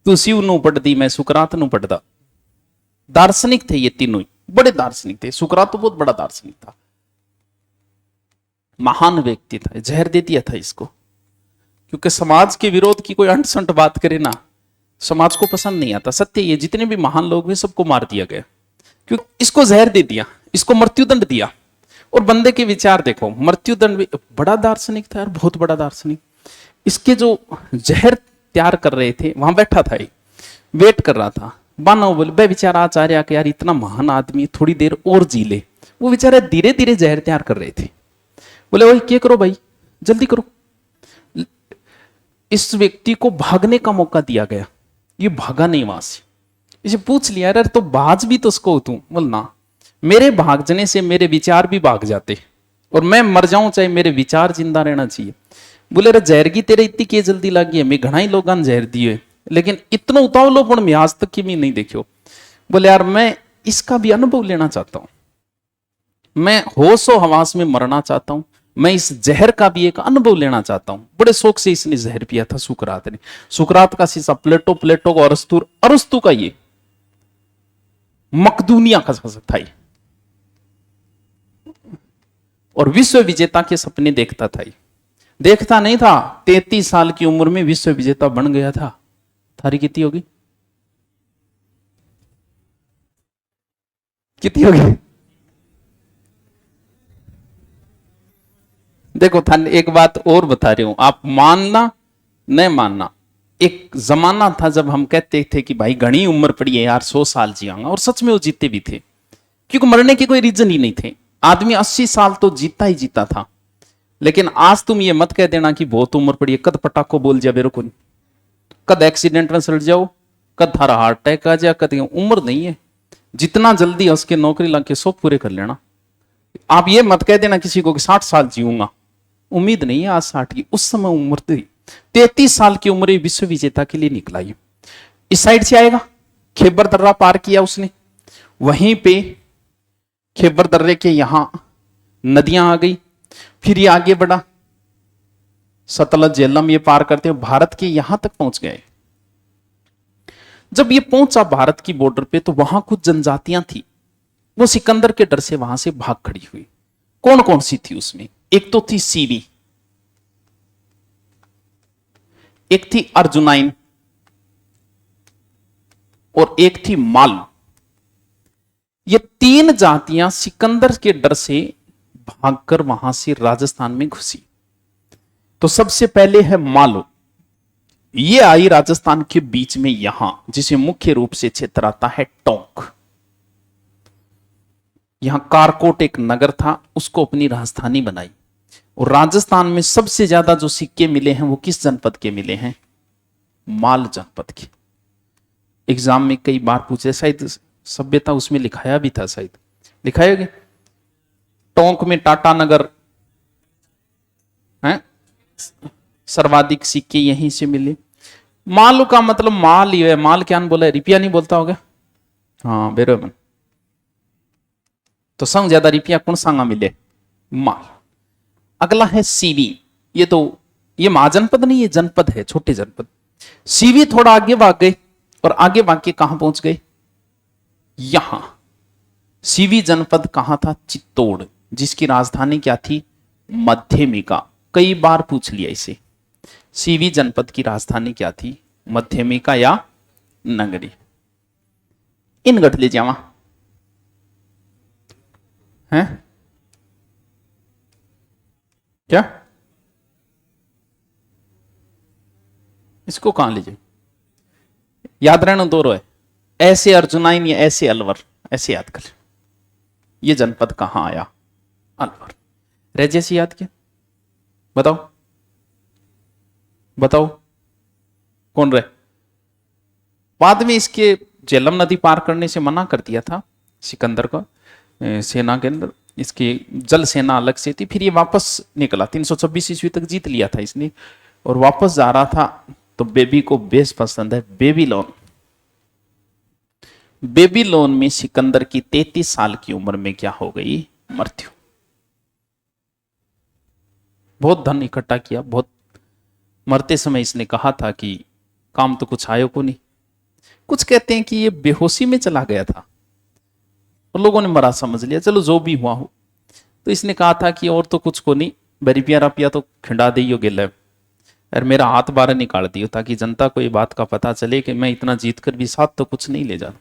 तू शिव नू पढ़ती, मैं सुकरात नू पढ़ता। दार्शनिक थे ये तीनों ही, बड़े दार्शनिक थे। सुकरात तो बहुत बड़ा दार्शनिक था, महान व्यक्ति था। जहर दे दिया था इसको, क्योंकि समाज के विरोध की कोई अंट संट बात करे ना, समाज को पसंद नहीं आता। सत्य ये, जितने भी महान लोग हैं सबको मार दिया गया, क्योंकि इसको जहर दे दिया, इसको मृत्युदंड दिया। और बंदे के विचार देखो, मृत्युदंड भी बड़ा दार्शनिक था यार, बहुत बड़ा दार्शनिक। इसके जो जहर तैयार कर रहे थे वहां बैठा था, वेट कर रहा था। बानो बोले बे बेचारा आचार्य के, यार इतना महान आदमी थोड़ी देर और जी ले। वो बेचारे धीरे धीरे जहर तैयार कर रहे थे। बोले वही क्या करो भाई, जल्दी करो। इस व्यक्ति को भागने का मौका दिया गया, ये भागा नहीं वहां से। इसे पूछ लिया, यार तो बाज भी तो उसको तू। बोलना मेरे भाग जाने से मेरे विचार भी भाग जाते, और मैं मर जाऊं चाहे मेरे विचार जिंदा रहना चाहिए। बोले रे जहर की तेरे इतनी के जल्दी लगी है, मैं घना ही लोगों ने जहर दिए, लेकिन इतना उतावलोपन मैं आज तक की भी नहीं देखियो। बोले यार मैं इसका भी अनुभव लेना चाहता हूं, मैं होशो हवास में मरना चाहता हूं, मैं इस जहर का भी एक अनुभव लेना चाहता हूं। बड़े शौक से इसने जहर पिया था सुकरात ने। सुकरात का शीशा प्लेटो, प्लेटो का अरस्तु, अरस्तु का ये मकदूनिया का था ये, और विश्व विजेता के सपने देखता था। देखता नहीं था, 33 साल की उम्र में विश्व विजेता बन गया था। थारी कितनी होगी, कितनी होगी? देखो था, एक बात और बता रही हूं, आप मानना नहीं मानना। एक जमाना था जब हम कहते थे कि भाई घनी उम्र पड़ी है यार, 100 साल जियांगा, और सच में वो जीते भी थे, क्योंकि मरने के कोई रीजन ही नहीं थे। आदमी 80 साल तो जीता ही जीता था। लेकिन आज तुम ये मत कह देना कि बहुत उम्र पड़ी है, कद पटाखो बोल जा बेरो को, कद एक्सीडेंट में सड़ जाओ, कद थारा हार्ट अटैक आ जाए, कद उम्र नहीं है। जितना जल्दी उसके नौकरी लग के सब पूरे कर लेना। आप ये मत कह देना किसी को कि 60 साल जीऊंगा, उम्मीद नहीं है आज 60 की। उस समय उम्र थी 33 साल की उम्र विश्व विजेता के लिए निकला। इस साइड से आएगा, खेबर दर्रा पार किया उसने, वहीं पे खेबर दर्रे के यहां नदियां आ गई, फिर ये आगे बढ़ा, सतलज झेलम ये पार करते हुए भारत के यहां तक पहुंच गए। जब ये पहुंचा भारत की बॉर्डर पे, तो वहां कुछ जनजातियां थी, वो सिकंदर के डर से वहां से भाग खड़ी हुई। कौन कौन सी थी उसमें? एक तो थी सीवी, एक थी अर्जुनाइन, और एक थी माल। ये 3 जातियां सिकंदर के डर से भागकर वहां से राजस्थान में घुसी। तो सबसे पहले है मालो, ये आई राजस्थान के बीच में यहां, जिसे मुख्य रूप से क्षेत्र आता है टोंक। यहां कारकोट एक नगर था, उसको अपनी राजधानी बनाई। और राजस्थान में सबसे ज्यादा जो सिक्के मिले हैं वो किस जनपद के मिले हैं? माल जनपद के। एग्जाम में कई बार पूछे, शायद सभ्यता उसमें लिखाया भी था, शायद लिखाया गया। टोंक में टाटा नगर है, सर्वाधिक सिक्के यहीं से मिले। माल का मतलब माल ही है, माल क्या बोला है, रुपया नहीं बोलता होगा। हाँ बेरोमन, तो संग ज्यादा रुपया कौन सांगा मिले? माल। अगला है सीवी, ये महाजनपद नहीं, ये जनपद है, छोटे जनपद। सीवी थोड़ा आगे भाग गए, और आगे भाग के कहां पहुंच गए? यहां। सीवी जनपद कहां था? चित्तौड़, जिसकी राजधानी क्या थी? मध्यमिका। कई बार पूछ लिया इसे, सीवी जनपद की राजधानी क्या थी? मध्यमिका या नगरी। इन गठ ले जावा है क्या? इसको कहां ले जाए? याद रहना दो है, ऐसे अर्जुनाइन या ऐसे अलवर, ऐसे याद कर। ये जनपद कहां आया? अलवर। रह जैसे याद किया, बताओ बताओ कौन रहे? बाद में इसके झेलम नदी पार करने से मना कर दिया था सिकंदर को, सेना के अंदर इसकी जल सेना अलग से थी। फिर ये वापस निकला, 326 ईस्वी तक जीत लिया था इसने, और वापस जा रहा था तो बेबी को बेस पसंद है, बेबीलोन। बेबीलोन में सिकंदर की 33 साल की उम्र में क्या हो गई? मृत्यु। बहुत धन इकट्ठा किया, बहुत। मरते समय इसने कहा था कि काम तो कुछ आयो को नहीं, कुछ कहते हैं कि ये बेहोशी में चला गया था और लोगों ने मरा समझ लिया, चलो जो भी हुआ हो। तो इसने कहा था कि और तो कुछ को नहीं, बरिपिया रपिया तो खिंडा दियो गिले और मेरा हाथ बाहर निकाल दियो, ताकि जनता को ये बात का पता चले कि मैं इतना जीत कर भी साथ तो कुछ नहीं ले जाता।